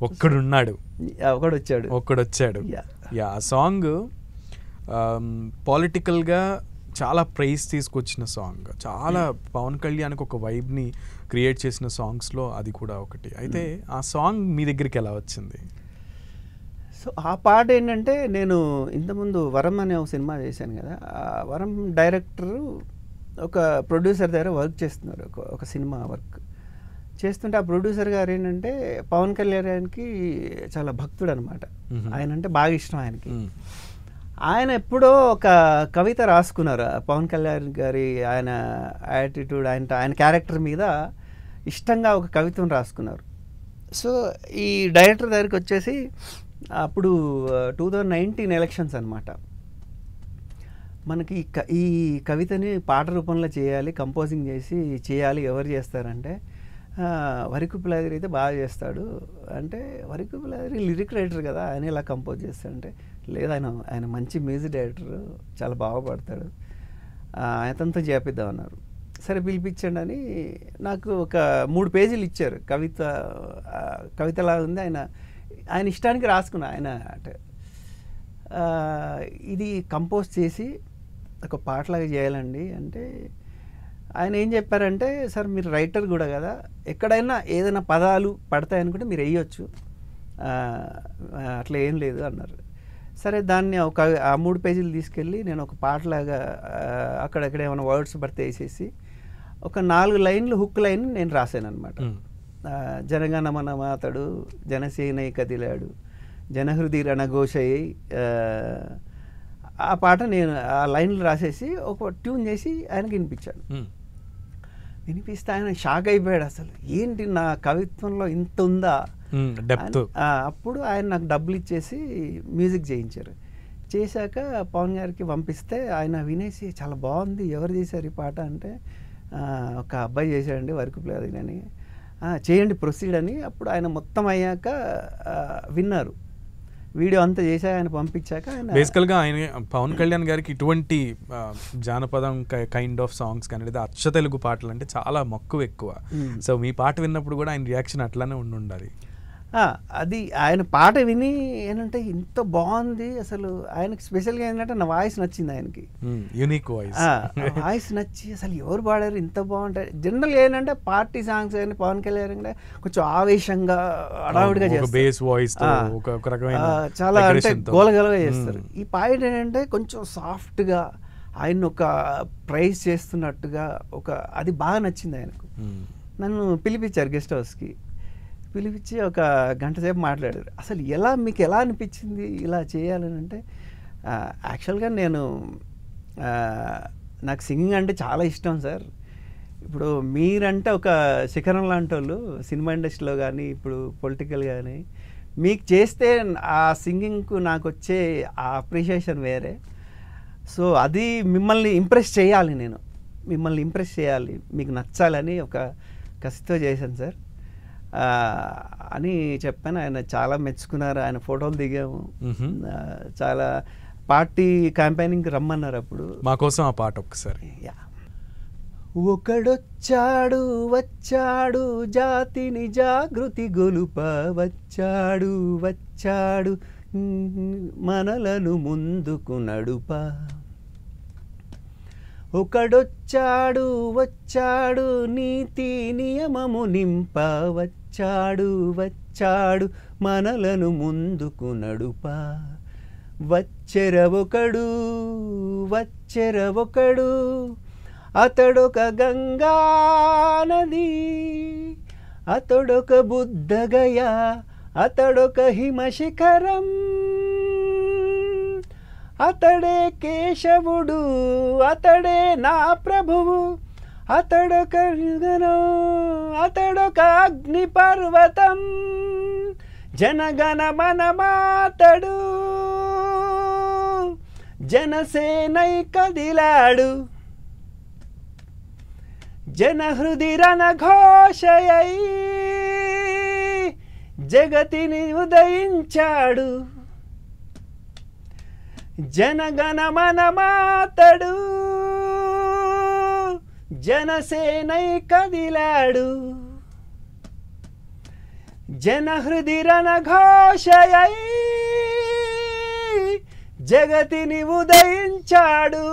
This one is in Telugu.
ఒక్కడున్నాడు, ఒక్కడొచ్చాడు. యా ఆ సాంగ్ పొలిటికల్గా చాలా ప్రైజ్ తీసుకొచ్చిన సాంగ్, చాలా పవన్ కళ్యాణ్కి ఒక వైబ్ని క్రియేట్ చేసిన సాంగ్స్లో అది కూడా ఒకటి. అయితే ఆ సాంగ్ మీ దగ్గరికి ఎలా వచ్చింది? సో ఆ పాట ఏంటంటే, నేను ఇంతకుముందు వరం అనే ఒక సినిమా చేశాను కదా, ఆ వరం డైరెక్టరు ఒక ప్రొడ్యూసర్ దగ్గర వర్క్ చేస్తున్నారు, ఒక సినిమా వర్క్ చేస్తుంటే ఆ ప్రొడ్యూసర్ గారు ఏంటంటే పవన్ కళ్యాణ్కి చాలా భక్తుడు అనమాట. ఆయన అంటే బాగా ఇష్టం ఆయనకి. ఆయన ఎప్పుడో ఒక కవిత రాసుకున్నారు పవన్ కళ్యాణ్ గారి, ఆయన యాటిట్యూడ్, ఆయన క్యారెక్టర్ మీద ఇష్టంగా ఒక కవితను రాసుకున్నారు. సో ఈ డైరెక్టర్ దగ్గరికి వచ్చేసి, అప్పుడు 2019 ఎలక్షన్స్ అనమాట, మనకి ఈ కవితని పాట రూపంలో చేయాలి, కంపోజింగ్ చేయాలి, ఎవరు చేస్తారంటే వరికుప్పలాదిరి అయితే బాగా చేస్తాడు అంటే, వరికుప్పలాదిరి లిరిక్ రైటర్ కదా, ఆయన ఇలా కంపోజ్ చేస్తాడంటే, లేదు ఆయన మంచి మ్యూజిక్ డైరెక్టర్, చాలా బాగా పాడతాడు, అతనితో చేపిద్దామన్నారు. సరే పిలిపించండి అని నాకు ఒక 3 పేజీలు ఇచ్చారు. కవితలా ఉంది, ఆయన ఇష్టానికి రాసుకున్నా. ఆయన అంటే ఇది కంపోజ్ చేసి ఒక పాటలాగా చేయాలండి అంటే, ఆయన ఏం చెప్పారంటే, సార్ మీరు రైటర్ కూడా కదా, ఎక్కడైనా ఏదైనా పదాలు పడతాయనుకుంటే మీరు వేయొచ్చు, అట్లా ఏం లేదు అన్నారు. సరే దాన్ని ఆ 3 పేజీలు తీసుకెళ్ళి నేను ఒక పాటలాగా అక్కడెక్కడ ఏమైనా వర్డ్స్ పడితే వేసేసి ఒక 4 లైన్లు హుక్ లైన్ నేను రాశాను అనమాట. జనగణమన మాతడు జనసేనై కదిలాడు జనహృది రణఘోషయ్యి, ఆ పాట నేను ఆ లైన్లు రాసేసి ఒక ట్యూన్ చేసి ఆయనకి వినిపించాను. వినిపిస్తే ఆయన షాక్ అయిపోయాడు, అసలు ఏంటి నా కవిత్వంలో ఇంత ఉందా. అప్పుడు ఆయన నాకు డబ్బులు ఇచ్చేసి మ్యూజిక్ చేయించారు. చేశాక పవన్ గారికి పంపిస్తే ఆయన వినేసి చాలా బాగుంది, ఎవరు చేశారు ఈ పాట అంటే, ఒక అబ్బాయి చేశాడండి వరకుప్లాదిని అని, చేయండి ప్రొసీడ్ అని. అప్పుడు ఆయన మొత్తం అయ్యాక విన్నారు, వీడియో అంతా చేసి ఆయన పంపించాక బేసికల్గా ఆయన పవన్ కళ్యాణ్ గారికి ఇటువంటి జానపదం కైండ్ ఆఫ్ సాంగ్స్ కానీ లేదా అచ్చ తెలుగు పాటలు అంటే చాలా మక్కువ ఎక్కువ. సో మీ పాట విన్నప్పుడు కూడా ఆయన రియాక్షన్ అట్లానే ఉండాలి. అది ఆయన పాట విని ఏంటంటే ఇంత బాగుంది, అసలు ఆయనకి స్పెషల్గా ఏంటంటే నా వాయిస్ నచ్చింది, ఆయనకి యూనిక్ వాయిస్ నచ్చి అసలు ఎవరు పాడారు ఇంత బాగుంటాయి. జనరల్గా ఏంటంటే పార్టీ సాంగ్స్ కానీ పవన్ కళ్యాణ్ అంటే కొంచెం ఆవేశంగా అడావుడిగా చేస్తారు, చాలా అంటే గోలగలగా చేస్తారు. ఈ పాట ఏంటంటే కొంచెం సాఫ్ట్గా ఆయన ఒక ప్రైజ్ చేస్తున్నట్టుగా అది బాగా నచ్చింది ఆయనకు. నన్ను పిలిపించారు గెస్ట్ హౌస్కి, పిలిపించి ఒక గంట సేపు మాట్లాడారు. అసలు మీకు ఎలా అనిపించింది ఇలా చేయాలని అంటే, యాక్చువల్గా నాకు సింగింగ్ అంటే చాలా ఇష్టం సార్. ఇప్పుడు మీరంటే ఒక శిఖరం లాంటి వాళ్ళు సినిమా ఇండస్ట్రీలో కానీ ఇప్పుడు పొలిటికల్ కానీ, మీకు చేస్తే ఆ సింగింగ్కు నాకు వచ్చే ఆ అప్రిషియేషన్ వేరే. సో అది మిమ్మల్ని ఇంప్రెస్ చేయాలి, మిమ్మల్ని ఇంప్రెస్ చేయాలి, మీకు నచ్చాలని ఒక కసితో చేశాను సార్ అని చెప్పాను. ఆయన చాలా మెచ్చుకున్నారు, ఆయన ఫోటోలు దిగాము, చాలా పార్టీ క్యాంపెయినింగ్ రమ్మన్నారు. అప్పుడు మా కోసం ఆ పాట ఒకసారి. ఒకడొచ్చాడు వచ్చాడు జాతిని జాగృతి గొలుప వచ్చాడు వచ్చాడు మనలను ముందుకు నడుప. ఒకడొచ్చాడు వచ్చాడు నీతి నియమము నింప వచ్చాడు వచ్చాడు మనలను ముందుకు నడుప. వచ్చెర ఒకడు అతడొక గంగా నది, అతడొక బుద్ధగయ, అతడొక హిమశిఖరం, అతడే కేశవుడు అతడే నా ప్రభువు, అతడొక యుగనం అతడొక అగ్ని పర్వతం, జనగణమన మాతడు జనసేనై కదిలాడు, జనహృది రణఘోషయై జగతిని ఉదయించాడు, జనగణమన మాతడు జనసేనై కదిలాడు, జనహృది రణఘోషయై జగతిని ఉదయించాడు